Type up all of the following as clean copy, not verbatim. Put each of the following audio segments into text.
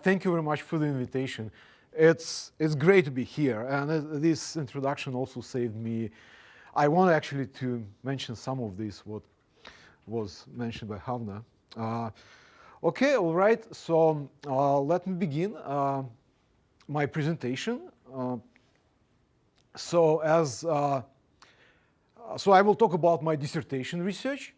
Thank you very much for the invitation. It's great to be here, and this introduction also saved me. I want actually to mention some of this, what was mentioned by Havna. Okay, all right, so let me begin my presentation. So I will talk about my dissertation research.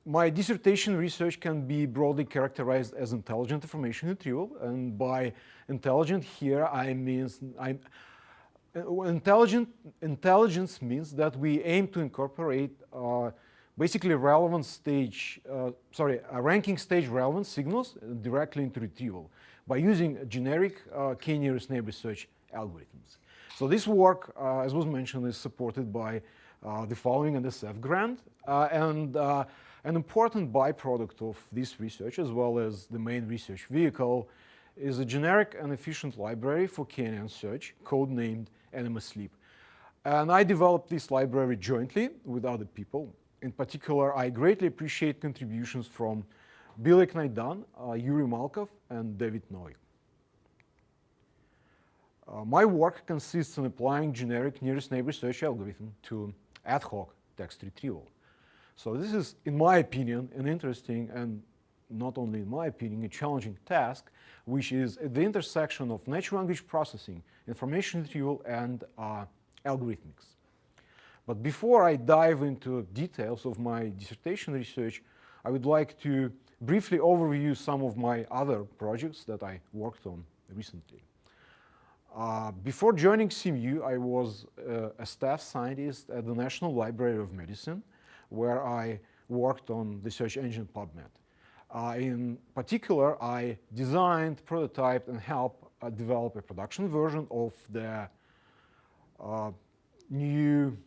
My dissertation research can be broadly characterized as intelligent information retrieval, and by intelligent here intelligence means that we aim to incorporate basically ranking stage relevant signals directly into retrieval by using generic k-nearest neighbor search algorithms. So this work, as was mentioned, is supported by the following NSF grant, and an important byproduct of this research, as well as the main research vehicle, is a generic and efficient library for k.NN search, codenamed NMSLeap. And I developed this library jointly with other people. In particular, I greatly appreciate contributions from Bilek Naidan, Yuri Malkov, and David Noy. My work consists in applying generic nearest neighbor search algorithm to ad hoc text retrieval. So this is, in my opinion, an interesting and not only in my opinion, a challenging task, which is at the intersection of natural language processing, information retrieval, and algorithmics. But before I dive into details of my dissertation research, I would like to briefly overview some of my other projects that I worked on recently. Before joining CMU, I was a staff scientist at the National Library of Medicine, where I worked on the search engine PubMed. In particular, I designed, prototyped, and helped develop a production version of the new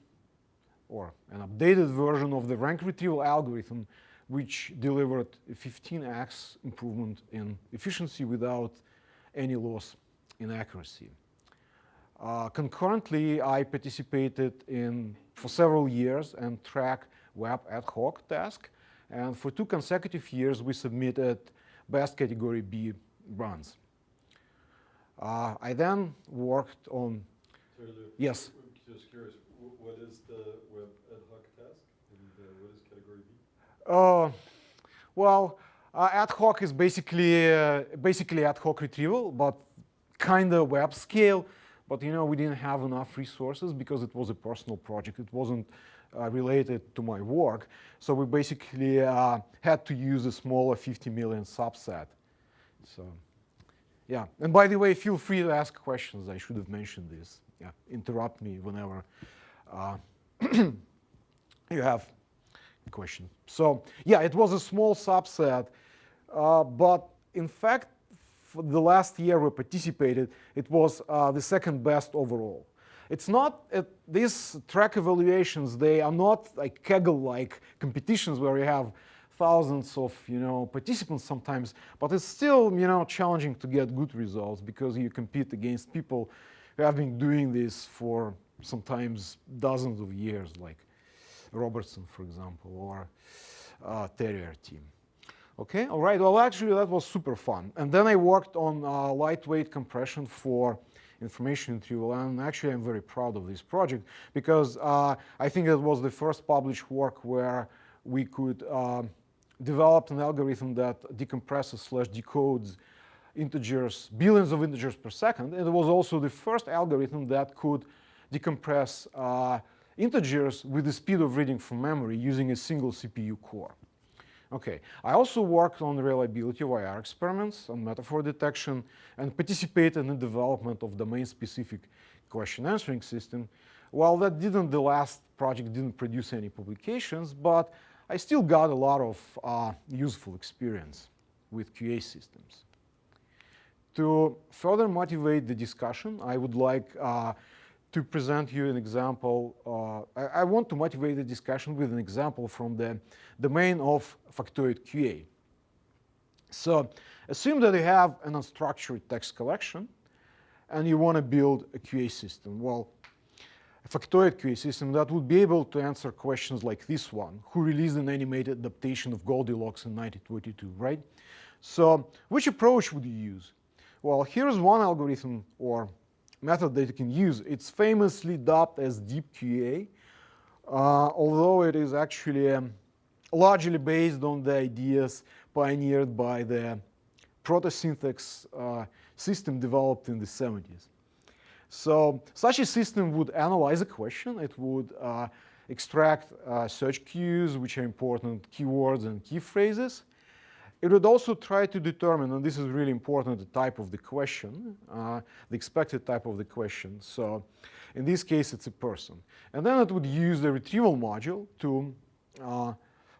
or an updated version of the rank retrieval algorithm, which delivered a 15x improvement in efficiency without any loss in accuracy. Concurrently, I participated for several years and tracked web ad hoc task, and for 2 consecutive years we submitted best category B runs. I then worked on. Yes. I'm just curious. What is the web ad hoc task, and what is category B? Well, ad hoc is basically ad hoc retrieval, but kind of web scale. But we didn't have enough resources because it was a personal project. It wasn't related to my work. So we basically had to use a smaller 50 million subset. So, yeah. And by the way, feel free to ask questions. I should have mentioned this. Yeah, interrupt me whenever you have a question. So, yeah, it was a small subset, but in fact, for the last year we participated, it was the second best overall. It's not, these track evaluations, they are not like Kaggle-like competitions where you have thousands of participants sometimes, but it's still challenging to get good results because you compete against people who have been doing this for sometimes dozens of years, like Robertson, for example, or Terrier team. Okay, all right, well actually that was super fun. And then I worked on lightweight compression for information retrieval, and actually I'm very proud of this project because I think it was the first published work where we could develop an algorithm that decompresses / decodes integers, billions of integers per second, and it was also the first algorithm that could decompress integers with the speed of reading from memory using a single CPU core. Okay, I also worked on the reliability of IR experiments, on metaphor detection, and participated in the development of domain-specific question answering system. While the last project didn't produce any publications, but I still got a lot of useful experience with QA systems. To further motivate the discussion, I would like to present you an example. I want to motivate the discussion with an example from the domain of factoid QA. So assume that you have an unstructured text collection and you want to build a QA system. Well, a factoid QA system that would be able to answer questions like this one: who released an animated adaptation of Goldilocks in 1922, right? So which approach would you use? Well, here's one algorithm or method that you can use. It's famously dubbed as deep QA, although it is actually largely based on the ideas pioneered by the proto-syntax system developed in the 70s. So such a system would analyze a question. It would extract search queues, which are important keywords and key phrases. It would also try to determine, and this is really important, the type of the question, the expected type of the question. So in this case, it's a person. And then it would use the retrieval module to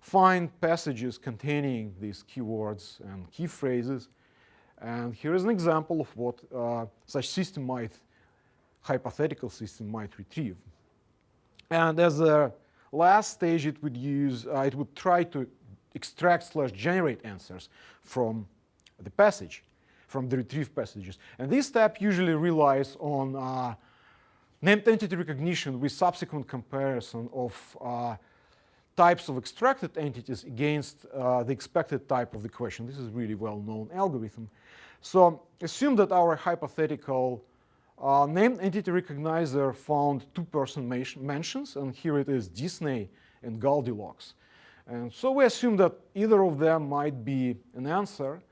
find passages containing these keywords and key phrases. And here is an example of what such system might, hypothetical system might retrieve. And as a last stage, it would use, it would try to extract/generate answers from the passage, from the retrieved passages. And this step usually relies on named entity recognition with subsequent comparison of types of extracted entities against the expected type of the question. This is a really well-known algorithm. So assume that our hypothetical named entity recognizer found two-person mentions, and here it is Disney and Goldilocks. And so we assume that either of them might be an answer,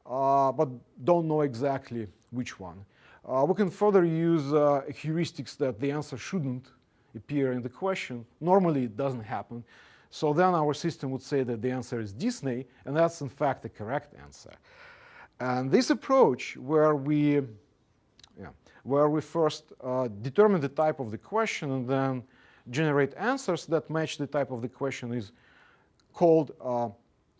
but don't know exactly which one. We can further use heuristics that the answer shouldn't appear in the question. Normally, it doesn't happen. So then our system would say that the answer is Disney, and that's in fact the correct answer. And this approach, where we first determine the type of the question and then generate answers that match the type of the question, is called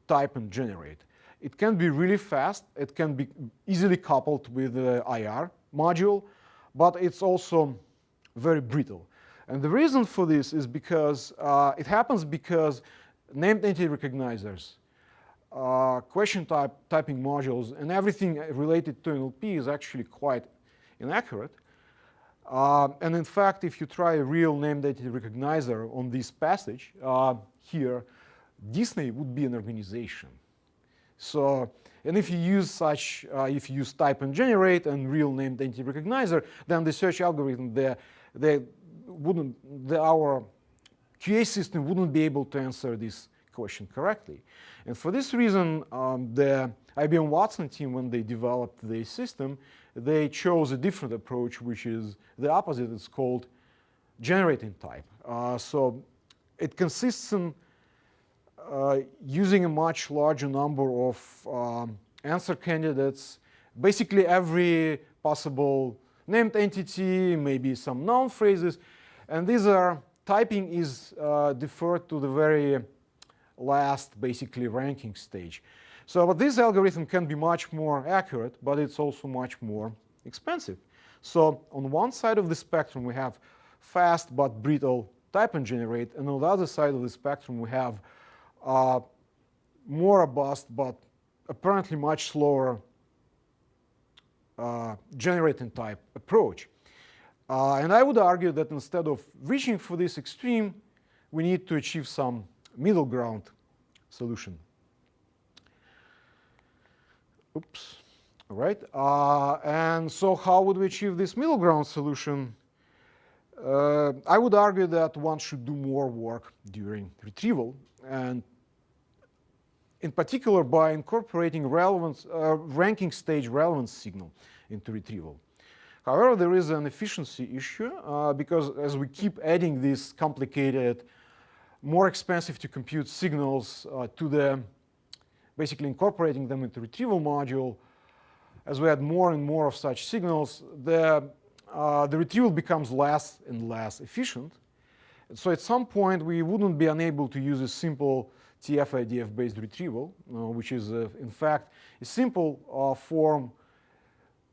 type and generate. It can be really fast. It can be easily coupled with the IR module, but it's also very brittle. And the reason for this is because it happens because named entity recognizers, question typing modules, and everything related to NLP is actually quite inaccurate. And in fact, if you try a real named entity recognizer on this passage here, Disney would be an organization. So, and if you use such, if you use type and generate and real named entity recognizer, then the search algorithm, our QA system wouldn't be able to answer this question correctly. And for this reason, the IBM Watson team, when they developed the system, they chose a different approach, which is the opposite. It's called generating type. So it consists in using a much larger number of answer candidates, basically every possible named entity, maybe some noun phrases. And these are, typing is deferred to the very last, basically, ranking stage. So but this algorithm can be much more accurate, but it's also much more expensive. So on one side of the spectrum, we have fast but brittle type and generate. And on the other side of the spectrum, we have more robust but apparently much slower generating type approach. And I would argue that instead of reaching for this extreme, we need to achieve some middle ground solution. Oops. All right. And so how would we achieve this middle ground solution? I would argue that one should do more work during retrieval, and in particular by incorporating relevance, ranking stage relevance signal into retrieval. However, there is an efficiency issue because as we keep adding these complicated, more expensive to compute signals to the, basically incorporating them into retrieval module, as we add more and more of such signals, the retrieval becomes less and less efficient. So at some point, we wouldn't be unable to use a simple TF-IDF based retrieval, which is in fact a simple form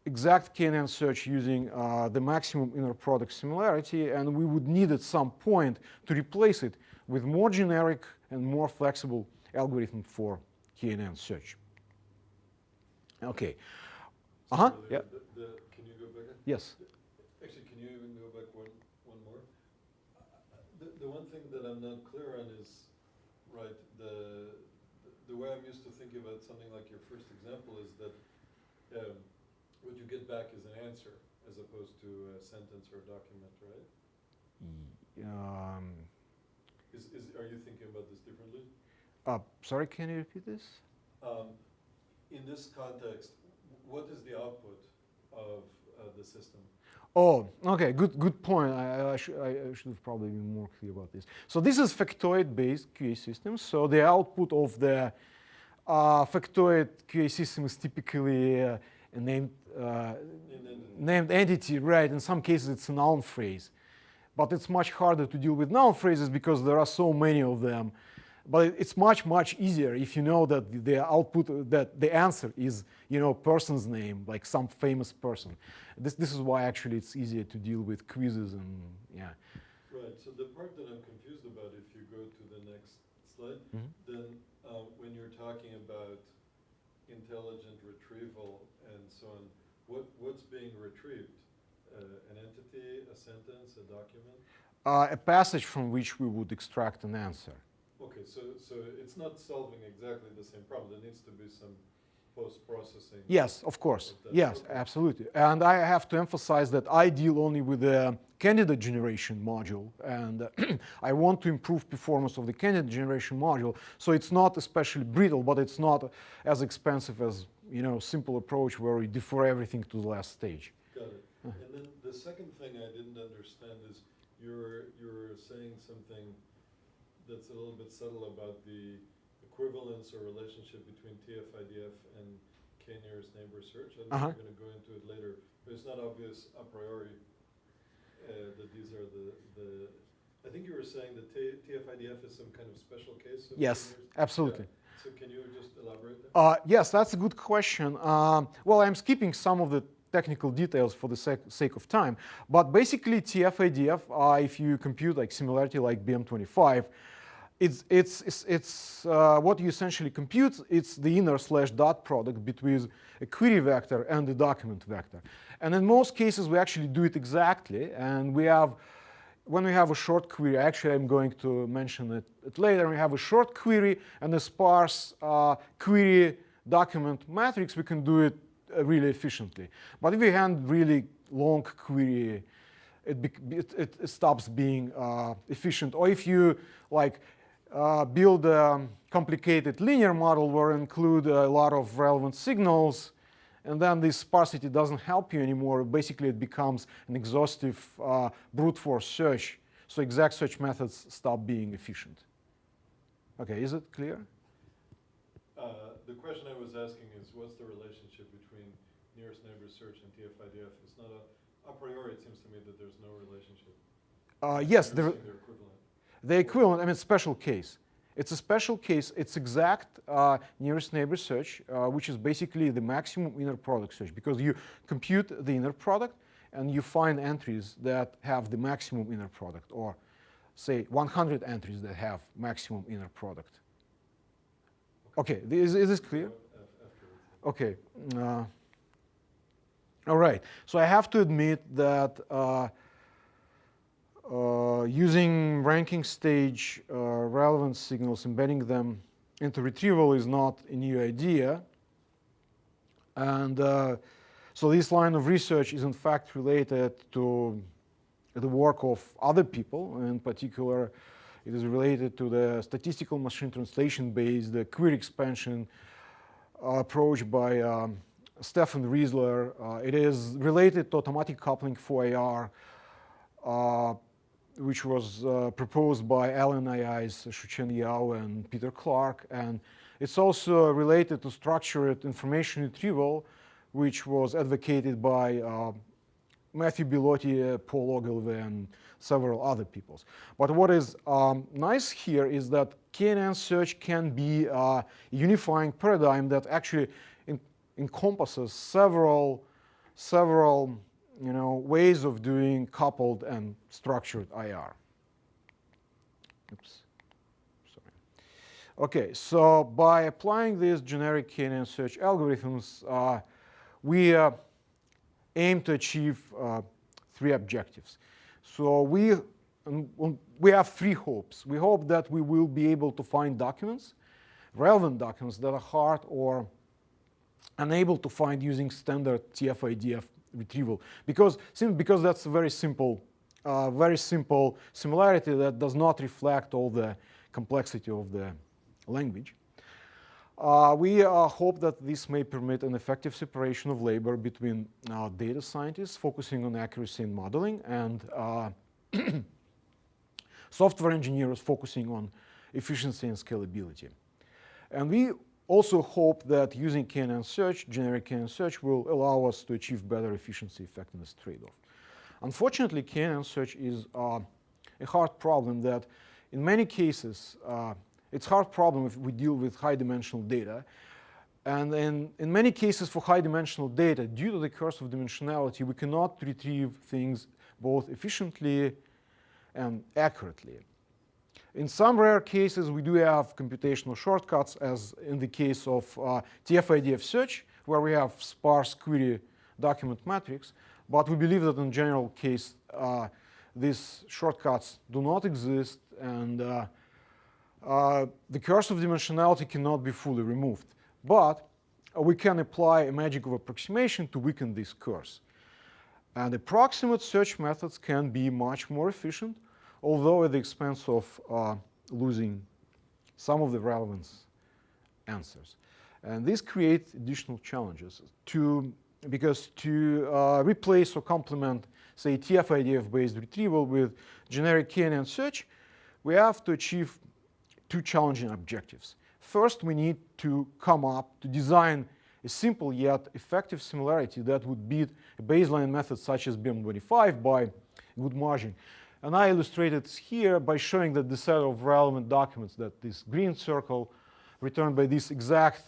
exact k.NN search using the maximum inner product similarity, and we would need at some point to replace it with more generic and more flexible algorithm for k.NN search. Okay. Yeah. Can you go back? Yes. Actually, can you even go back one more? The one thing that I'm not clear on is, right, the way I'm used to thinking about something like your first example is that what you get back is an answer as opposed to a sentence or a document, right? Are you thinking about this differently? Sorry, can you repeat this? In this context, what is the output of the system? Oh, okay, good point. I should have probably been more clear about this. So this is factoid-based QA system. So the output of the factoid QA system is typically a named entity, right? In some cases, it's a noun phrase. But it's much harder to deal with noun phrases because there are so many of them. But it's much easier if you know that the output, that the answer is, person's name, like some famous person. This is why actually it's easier to deal with quizzes and yeah. Right. So the part that I'm confused about, if you go to the next slide, then when you're talking about intelligent retrieval and so on, what's being retrieved? An entity, a sentence, a document? A passage from which we would extract an answer. Okay, so it's not solving exactly the same problem. There needs to be some post-processing. Yes, of course. Yes, okay. Absolutely. And I have to emphasize that I deal only with the candidate generation module, and I want to improve performance of the candidate generation module. So it's not especially brittle, but it's not as expensive as simple approach where we defer everything to the last stage. Got it. And then the second thing I didn't understand is you're saying something that's a little bit subtle about the equivalence or relationship between TF-IDF and k-nearest neighbor search. I think we're going to go into it later, but it's not obvious a priori that these are the. I think you were saying that TF-IDF is some kind of special case of Yes, absolutely. Yeah. So can you just elaborate that? Yes, that's a good question. Well, I'm skipping some of the technical details for the sake of time, but basically TF-IDF, if you compute like similarity like BM25, it's what you essentially compute. It's the inner / dot product between a query vector and the document vector. And in most cases, we actually do it exactly. And when we have a short query, actually I'm going to mention it later, we have a short query and a sparse query document matrix, we can do it really efficiently. But if we hand really long query, it stops being efficient. Or if you build a complicated linear model where you include a lot of relevant signals, and then this sparsity doesn't help you anymore. Basically, it becomes an exhaustive brute force search. So exact search methods stop being efficient. Okay, is it clear? The question I was asking is, what's the relationship between nearest neighbor search and TF-IDF? It's not a priori. It seems to me that there's no relationship. Yes, they're equivalent. The equivalent, I mean, special case. It's a special case. It's exact nearest neighbor search, which is basically the maximum inner product search, because you compute the inner product and you find entries that have the maximum inner product, or say 100 entries that have maximum inner product. Okay, is this clear? Okay. All right. So I have to admit that using ranking stage relevant signals, embedding them into retrieval is not a new idea. And so this line of research is in fact related to the work of other people. In particular, it is related to the statistical machine translation-based query expansion approach by Stefan Riesler. It is related to automatic coupling for AR, which was proposed by LNII's Shuchen Yao and Peter Clark. And it's also related to structured information retrieval, which was advocated by Matthew Bilotti, Paul Ogilvy, and several other people. But what is nice here is that k.NN search can be a unifying paradigm that actually encompasses several ways of doing coupled and structured IR. Oops, sorry. Okay, so by applying these generic k.NN search algorithms, we aim to achieve three objectives. So we have three hopes. We hope that we will be able to find documents relevant documents that are hard or unable to find using standard TF-IDF retrieval, simply because that's a very simple similarity that does not reflect all the complexity of the language. We hope that this may permit an effective separation of labor between data scientists focusing on accuracy and modeling and software engineers focusing on efficiency and scalability. And we also hope that using k.NN search, generic k.NN search, will allow us to achieve better efficiency effectiveness trade-off. Unfortunately, k.NN search is a hard problem that in many cases, it's a hard problem if we deal with high-dimensional data. And in many cases for high-dimensional data, due to the curse of dimensionality, we cannot retrieve things both efficiently and accurately. In some rare cases, we do have computational shortcuts, as in the case of TF-IDF search, where we have sparse query document matrix. But we believe that in general case, these shortcuts do not exist, and the curse of dimensionality cannot be fully removed. But we can apply a magic of approximation to weaken this curse. And approximate search methods can be much more efficient, although at the expense of losing some of the relevance answers. And this creates additional challenges because to replace or complement, say, TF-IDF-based retrieval with generic k.NN search, we have to achieve two challenging objectives. First, we need to design a simple yet effective similarity that would beat a baseline method such as BM25 by a good margin. And I illustrate it here by showing that the set of relevant documents, that this green circle returned by this exact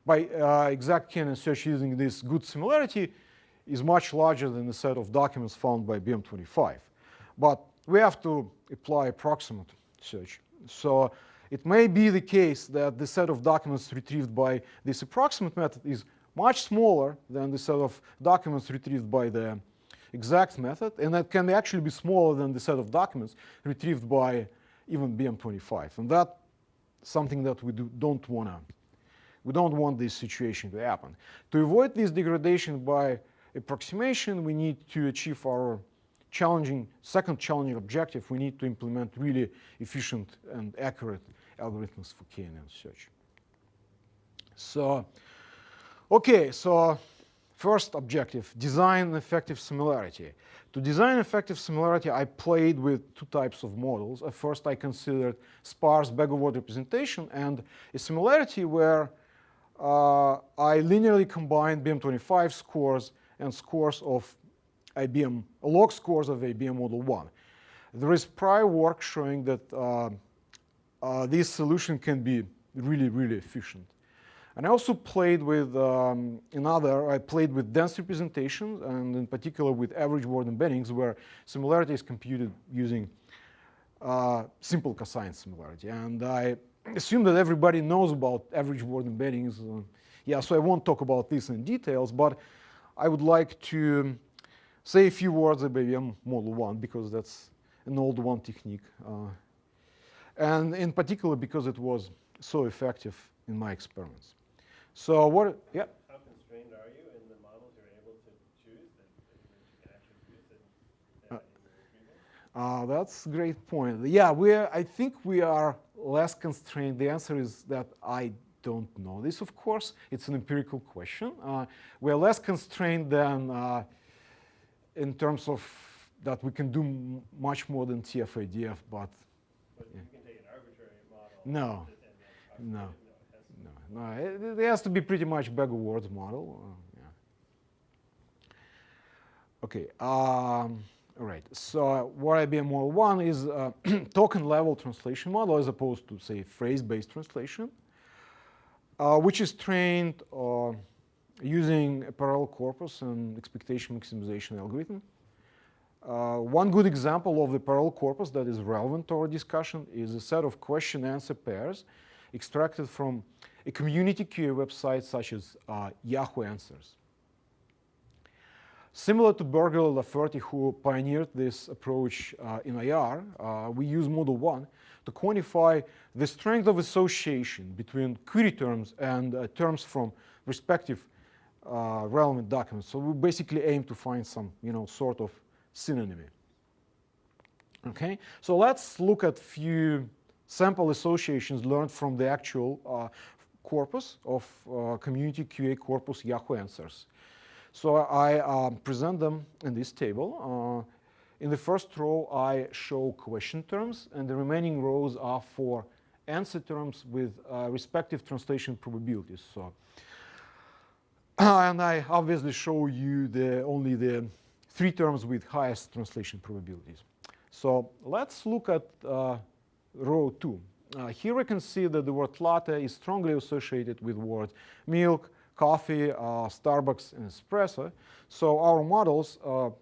k.NN search using this good similarity, is much larger than the set of documents found by BM25. But we have to apply approximate search. So it may be the case that the set of documents retrieved by this approximate method is much smaller than the set of documents retrieved by the exact method, and that can actually be smaller than the set of documents retrieved by even BM25. And that's something that we don't want this situation to happen. To avoid this degradation by approximation, we need to achieve our second challenging objective. We need to implement really efficient and accurate algorithms for k.NN search. So, okay, so first objective, design an effective similarity. To design effective similarity, I played with two types of models. At first, I considered sparse bag-of-word representation and a similarity where I linearly combined BM25 scores and scores of log scores of IBM Model 1. There is prior work showing that this solution can be really, really efficient. And I also played with I played with dense representations, and in particular with average word embeddings, where similarity is computed using simple cosine similarity. And I assume that everybody knows about average word embeddings. So I won't talk about this in details, but I would like to say a few words about IBM Model 1, because that's an old one technique. And in particular, because it was so effective in my experiments. So what, yeah? How constrained are you in the models you're able to choose that you can actually use in the retrieval? That's a great point. Yeah, I think we are less constrained. The answer is that I don't know this, of course. It's an empirical question. We're less constrained than in terms of that we can do much more than TF-IDF, but you can take an arbitrary model. No, it has to be pretty much bag-of-words model. Okay, all right. So what IBM Model 1 is a token-level translation model as opposed to, say, phrase-based translation, which is trained using a parallel corpus and expectation maximization algorithm. One good example of the parallel corpus that is relevant to our discussion is a set of question-answer pairs extracted from a community QA website such as Yahoo Answers. Similar to Berger-Lafferty, who pioneered this approach in IR, we use Model 1 to quantify the strength of association between query terms and terms from respective relevant documents. So we basically aim to find some, sort of synonymy. Okay, so let's look at few sample associations learned from the actual corpus of community QA corpus Yahoo Answers. So I present them in this table. In the first row, I show question terms, and the remaining rows are for answer terms with respective translation probabilities. So, and I obviously show you only the 3 terms with highest translation probabilities. So let's look at row 2. Here we can see that the word latte is strongly associated with words milk, coffee, Starbucks, and espresso. So our models,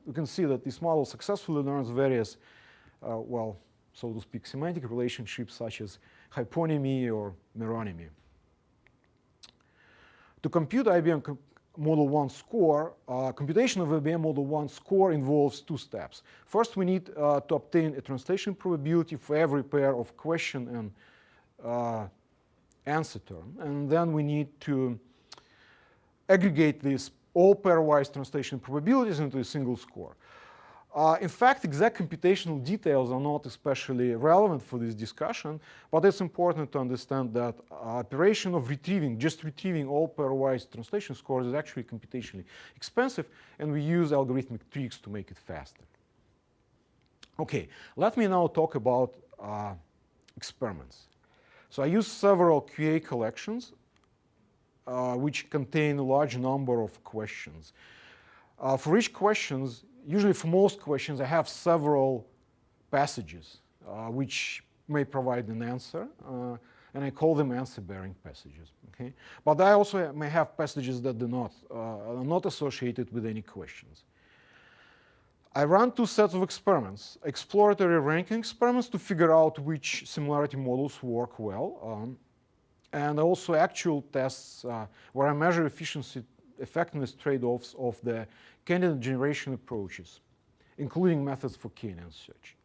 you can see that this model successfully learns various, well, so to speak, semantic relationships such as hyponymy or meronymy. To compute IBM Model 1 score, computation of IBM Model 1 score involves 2 steps. First, we need to obtain a translation probability for every pair of question and answer term. And then we need to aggregate these all pairwise translation probabilities into a single score. In fact, exact computational details are not especially relevant for this discussion, but it's important to understand that operation of just retrieving all pairwise translation scores is actually computationally expensive, and we use algorithmic tricks to make it faster. Okay, let me now talk about experiments. So I use several QA collections which contain a large number of questions. For each questions, usually for most questions, I have several passages which may provide an answer, and I call them answer-bearing passages. Okay? But I also may have passages that are not associated with any questions. I run 2 sets of experiments, exploratory ranking experiments to figure out which similarity models work well, and also actual tests where I measure efficiency, effectiveness trade-offs of the candidate generation approaches, including methods for k.NN search.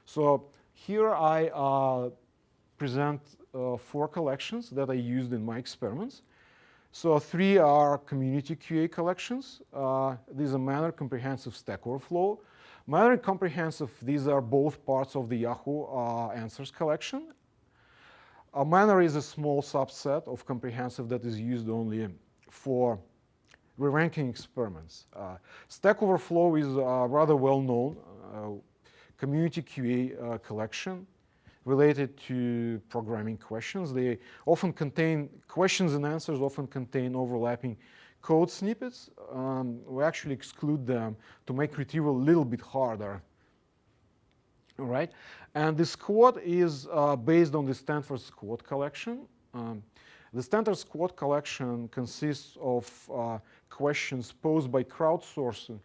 So here I present 4 collections that I used in my experiments. So 3 are community QA collections. These are Manner, Comprehensive, Stack Overflow. Manner and Comprehensive, these are both parts of the Yahoo Answers collection. Manner is a small subset of Comprehensive that is used only for re-ranking experiments. Stack Overflow is a rather well-known community QA collection related to programming questions. They often contain questions and answers, often contain overlapping code snippets. We actually exclude them to make retrieval a little bit harder. All right, and the squad is based on the Stanford squad collection. The Stanford squad collection consists of questions posed by crowdsourced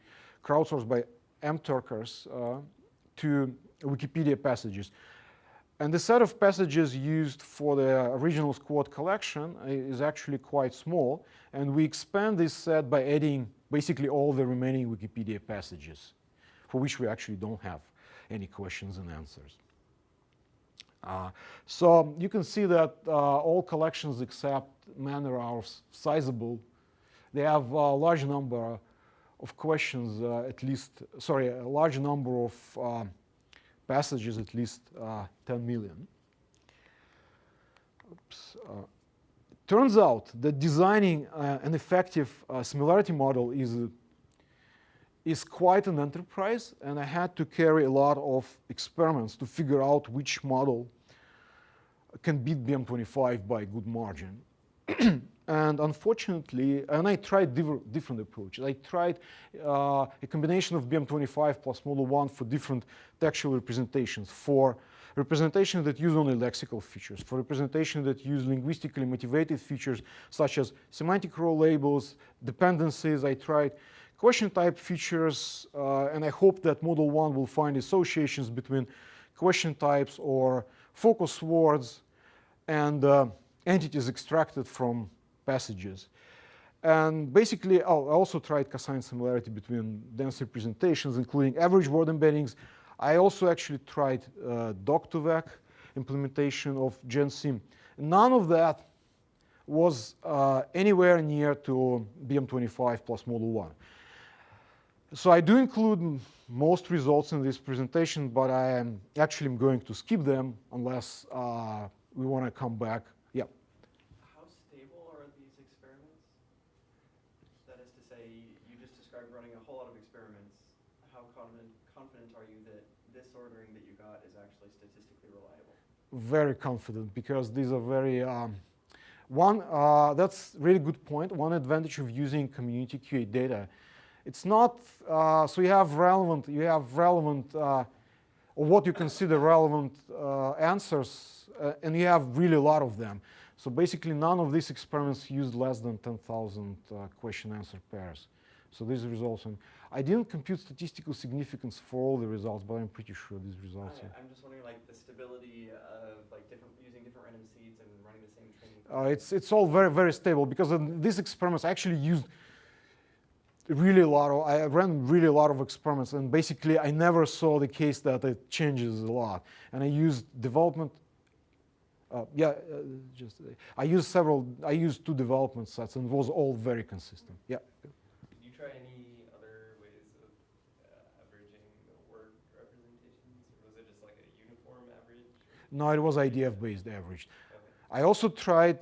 by mTurkers to Wikipedia passages. And the set of passages used for the original squad collection is actually quite small, and we expand this set by adding basically all the remaining Wikipedia passages, for which we actually don't have any questions and answers. So you can see that all collections except Manner are sizable. They have a large number of questions, a large number of passages, at least 10 million. Turns out that designing an effective similarity model is quite an enterprise, and I had to carry a lot of experiments to figure out which model can beat BM25 by a good margin. And unfortunately, I tried different approaches. I tried a combination of BM25 plus Model 1 for different textual representations, for representations that use only lexical features, for representations that use linguistically motivated features such as semantic row labels, dependencies. I tried question type features, and I hope that Model 1 will find associations between question types or focus words and entities extracted from passages. And basically, I also tried cosine similarity between dense representations, including average word embeddings. I also actually tried doc2vec implementation of GenSim. None of that was anywhere near to BM25 plus Model 1. So I do include most results in this presentation, but I am actually going to skip them unless we want to come back. Yeah. How stable are these experiments? That is to say, you just described running a whole lot of experiments. How confident are you that this ordering that you got is actually statistically reliable? Very confident, because these are very that's really good point. One advantage of using community QA data, it's not so you have relevant or what you consider relevant answers, and you have really a lot of them. So basically, none of these experiments used less than 10,000 question-answer pairs. So these results, and I didn't compute statistical significance for all the results, but I'm pretty sure these results. I'm just wondering, like, the stability of like using different random seeds and running the same training. It's all very, very stable, because these experiments actually used really a lot of, I ran really a lot of experiments, and basically I never saw the case that it changes a lot. And I used development, I used 2 development sets, and it was all very consistent. Yeah. Did you try any other ways of averaging the word representations, or was it just like a uniform average? No, it was IDF-based average. I also tried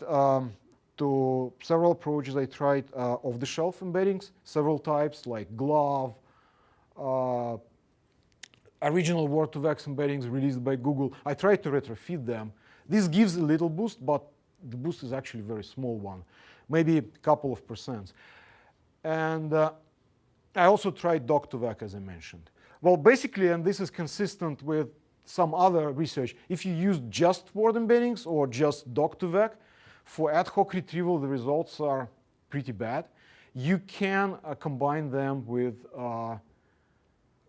several approaches. I tried off-the-shelf embeddings, several types like glove, original Word2Vec embeddings released by Google. I tried to retrofit them. This gives a little boost, but the boost is actually a very small one, maybe a couple of %. And I also tried doc2vec, as I mentioned. Well, basically, and this is consistent with some other research, if you use just word embeddings or just doc2vec, for ad hoc retrieval, the results are pretty bad. You can combine them with,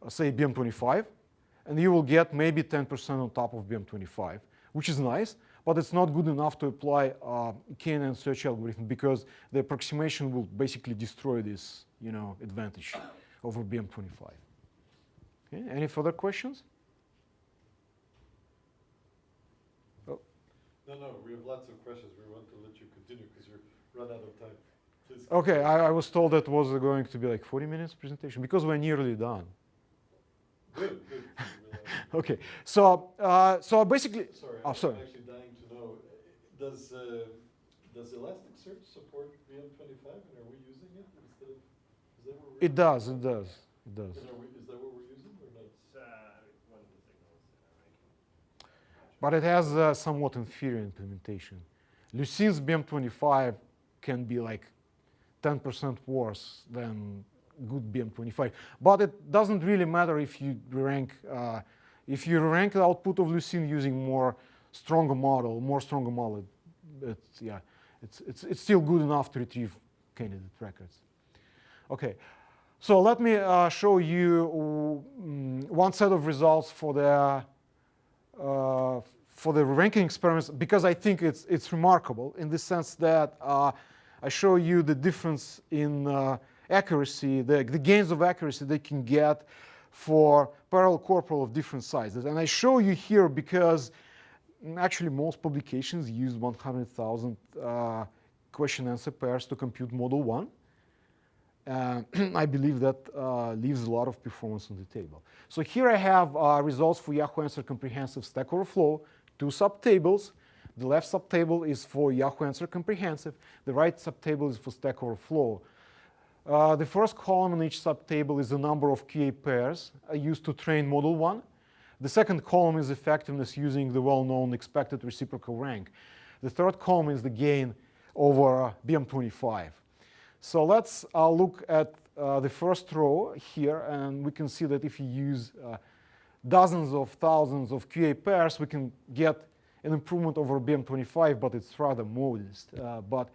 say, BM25, and you will get maybe 10% on top of BM25, which is nice, but it's not good enough to apply k.NN search algorithm, because the approximation will basically destroy this, advantage over BM25. Okay, any further questions? No, we have lots of questions. We want to let you continue because you're run out of time. Please. Okay, I was told that was going to be like 40 minutes presentation, because we're nearly done. Good. Okay, so basically, Sorry, sorry. I'm actually dying to know. Does Elasticsearch support BM25, and are we using it instead of? Is that what we're? It does. And It does. is that what we're using or not? It's one of the signals ranking. But it has somewhat inferior implementation. Lucine's BM25 can be like 10% worse than good BM25. But it doesn't really matter if you rank the output of Lucene using more stronger model. It's still good enough to retrieve candidate records. Okay, so let me show you one set of results for the ranking experiments, because I think it's remarkable in the sense that I show you the difference in accuracy, the gains of accuracy they can get for parallel corporal of different sizes. And I show you here because actually most publications use 100,000 question-answer pairs to compute Model 1. I believe that leaves a lot of performance on the table. So here I have results for Yahoo Answer Comprehensive Stack Overflow, 2 subtables. The left subtable is for Yahoo Answer Comprehensive. The right subtable is for Stack Overflow. The first column in each subtable is the number of QA pairs used to train Model 1. The second column is effectiveness using the well-known expected reciprocal rank. The third column is the gain over BM25. So let's look at the first row here, and we can see that if you use dozens of thousands of QA pairs, we can get an improvement over BM25, but it's rather modest. But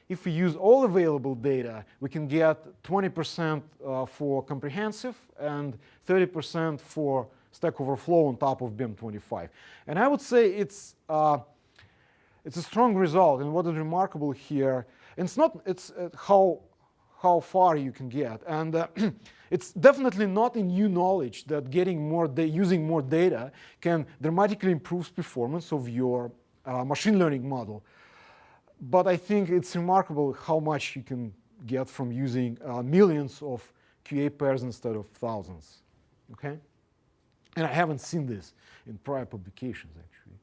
if we use all available data, we can get 20% for comprehensive and 30% for Stack Overflow on top of BM25. And I would say it's a strong result. And what is remarkable here, it's not, it's how far you can get. And it's definitely not in new knowledge that getting more, using more data can dramatically improve performance of your machine learning model. But I think it's remarkable how much you can get from using millions of QA pairs instead of thousands, okay? And I haven't seen this in prior publications, actually.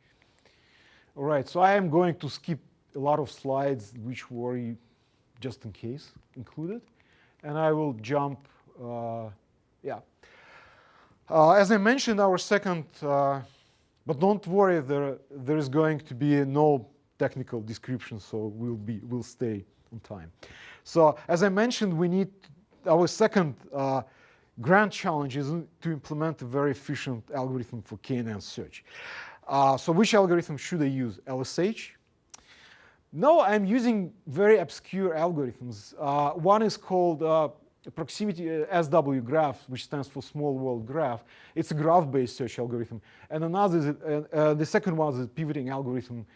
All right, so I am going to skip a lot of slides which were, just in case, included. And I will jump, as I mentioned, our second, but don't worry, there is going to be no technical description, so we'll stay on time. So as I mentioned, we need, our second grand challenge is to implement a very efficient algorithm for k.NN search. So which algorithm should I use? LSH? No, I'm using very obscure algorithms. One is called proximity SW graph, which stands for small world graph. It's a graph-based search algorithm. And another is, the second one is a pivoting algorithm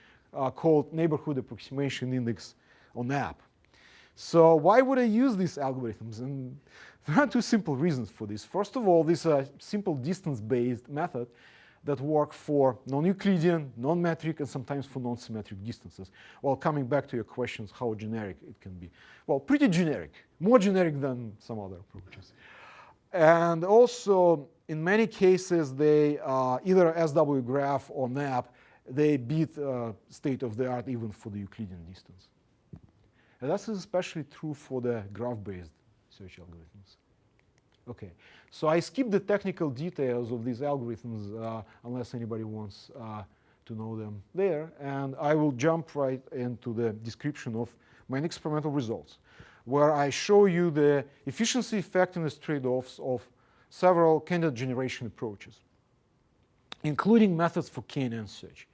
called neighborhood approximation index on app. So why would I use these algorithms? And there are two simple reasons for this. First of all, this is a simple distance-based method that work for non-Euclidean, non-metric, and sometimes for non-symmetric distances. Well, coming back to your questions, how generic it can be. Well, pretty generic, more generic than some other approaches. And also, in many cases, they either SW graph or NAP, they beat state of the art even for the Euclidean distance. And that's especially true for the graph-based search algorithms. Okay, so I skipped the technical details of these algorithms unless anybody wants to know them there. And I will jump right into the description of my experimental results, where I show you the efficiency effectiveness trade-offs of several candidate generation approaches, including methods for k.NN search.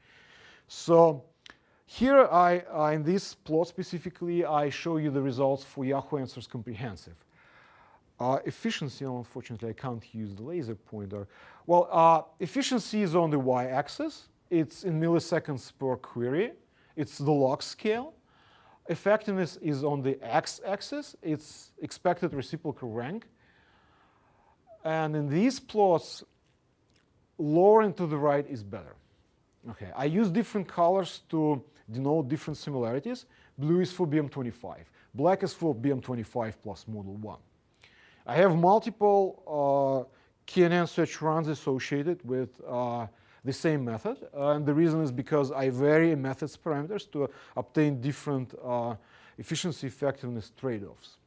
So here, in this plot specifically, I show you the results for Yahoo Answers Comprehensive. Efficiency, unfortunately, I can't use the laser pointer. Well, efficiency is on the y-axis. It's in milliseconds per query. It's the log scale. Effectiveness is on the x-axis. It's expected reciprocal rank. And in these plots, lower and to the right is better. Okay, I use different colors to denote different similarities. Blue is for BM25. Black is for BM25 plus Model 1. I have multiple k.NN search runs associated with the same method. And the reason is because I vary methods parameters to obtain different efficiency effectiveness trade-offs.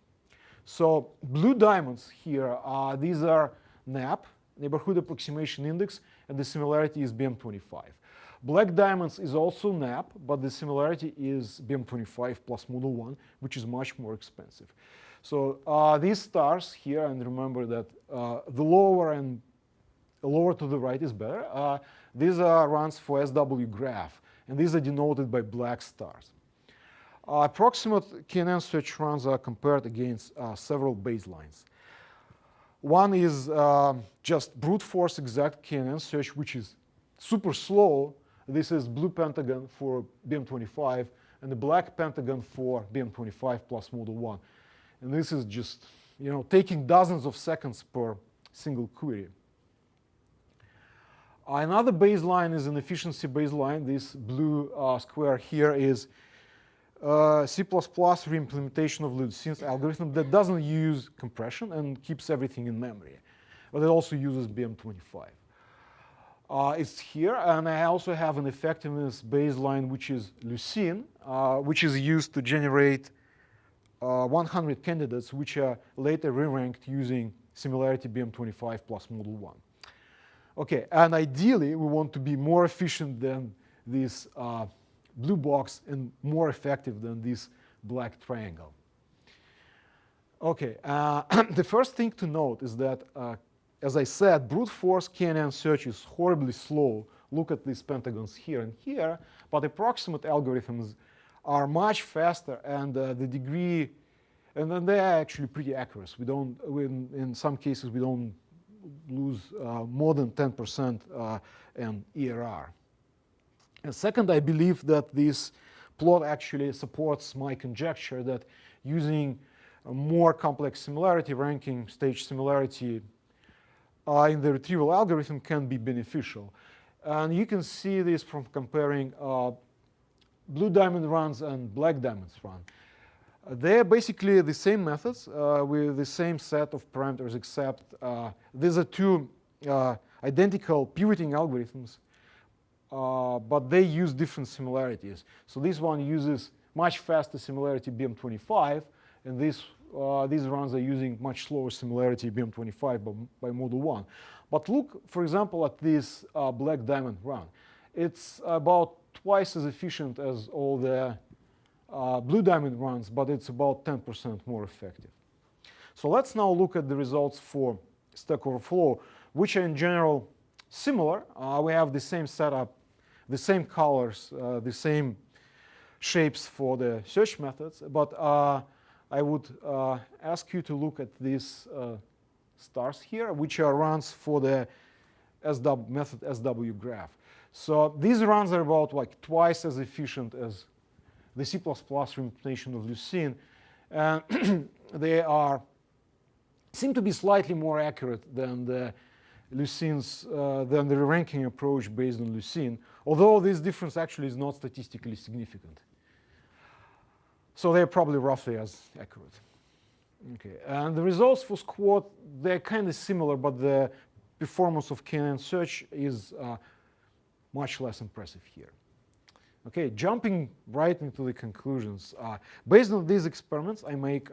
So blue diamonds here, these are NAP, neighborhood approximation index, and the similarity is BM25. Black diamonds is also NAP, but the similarity is BM25 plus Model 1, which is much more expensive. So these stars here, and remember that the lower to the right is better. These are runs for SW graph, and these are denoted by black stars. Approximate k.NN search runs are compared against several baselines. One is just brute force exact k.NN search, which is super slow. This is blue pentagon for BM25, and the black pentagon for BM25 plus Model 1. And this is just, taking dozens of seconds per single query. Another baseline is an efficiency baseline. This blue square here is C++ reimplementation of Lucin's algorithm that doesn't use compression and keeps everything in memory. But it also uses BM25. It's here, and I also have an effectiveness baseline, which is Lucene, which is used to generate 100 candidates, which are later re-ranked using similarity BM25 plus Model 1. Okay, and ideally, we want to be more efficient than this blue box and more effective than this black triangle. Okay, the first thing to note is that, as I said, brute force k.NN search is horribly slow. Look at these pentagons here and here, but approximate algorithms are much faster, and the degree, and then they are actually pretty accurate. In some cases, we don't lose more than 10% in ERR. And second, I believe that this plot actually supports my conjecture that using a more complex similarity ranking, stage similarity in the retrieval algorithm can be beneficial. And you can see this from comparing blue diamond runs and black diamonds run. They're basically the same methods with the same set of parameters, except these are two identical pivoting algorithms, but they use different similarities. So this one uses much faster similarity BM25, and these runs are using much slower similarity BM25 by model 1. But look, for example, at this black diamond run. It's about twice as efficient as all the blue diamond runs, but it's about 10% more effective. So let's now look at the results for Stack Overflow, which are in general similar. We have the same setup, the same colors, the same shapes for the search methods, but I would ask you to look at these stars here, which are runs for the method SW graph. So these runs are about like twice as efficient as the C++ implementation of Lucene, and they seem to be slightly more accurate than the than the ranking approach based on Lucene, although this difference actually is not statistically significant. So they're probably roughly as accurate. Okay, and the results for Squad, they're kind of similar, but the performance of k.NN search is much less impressive here. Okay, jumping right into the conclusions. Based on these experiments, I make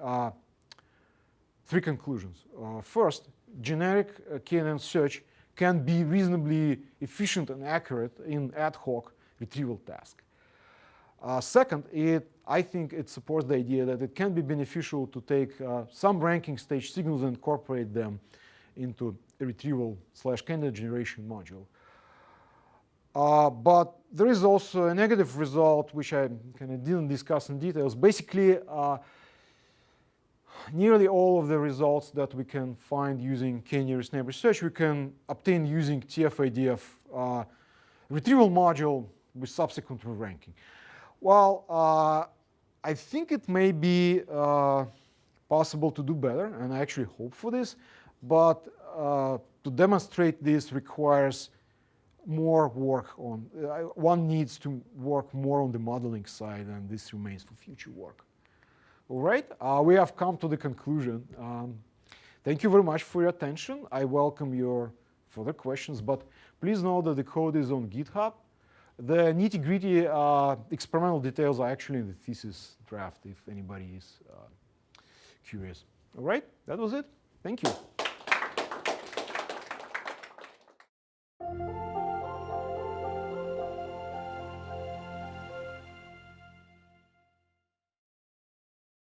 3 conclusions. First, generic k.NN search can be reasonably efficient and accurate in ad hoc retrieval tasks. Second, I think it supports the idea that it can be beneficial to take some ranking stage signals and incorporate them into a retrieval/candidate generation module. But there is also a negative result, which I kind of didn't discuss in details. Basically, nearly all of the results that we can find using k-nearest neighbor search we can obtain using TF-IDF retrieval module with subsequent re-ranking. Well, I think it may be possible to do better, and I actually hope for this, but to demonstrate this requires more work on, one needs to work more on the modeling side, and this remains for future work. All right, we have come to the conclusion. Thank you very much for your attention. I welcome your further questions, but please know that the code is on GitHub. The nitty-gritty experimental details are actually in the thesis draft if anybody is curious. All right, that was it. Thank you.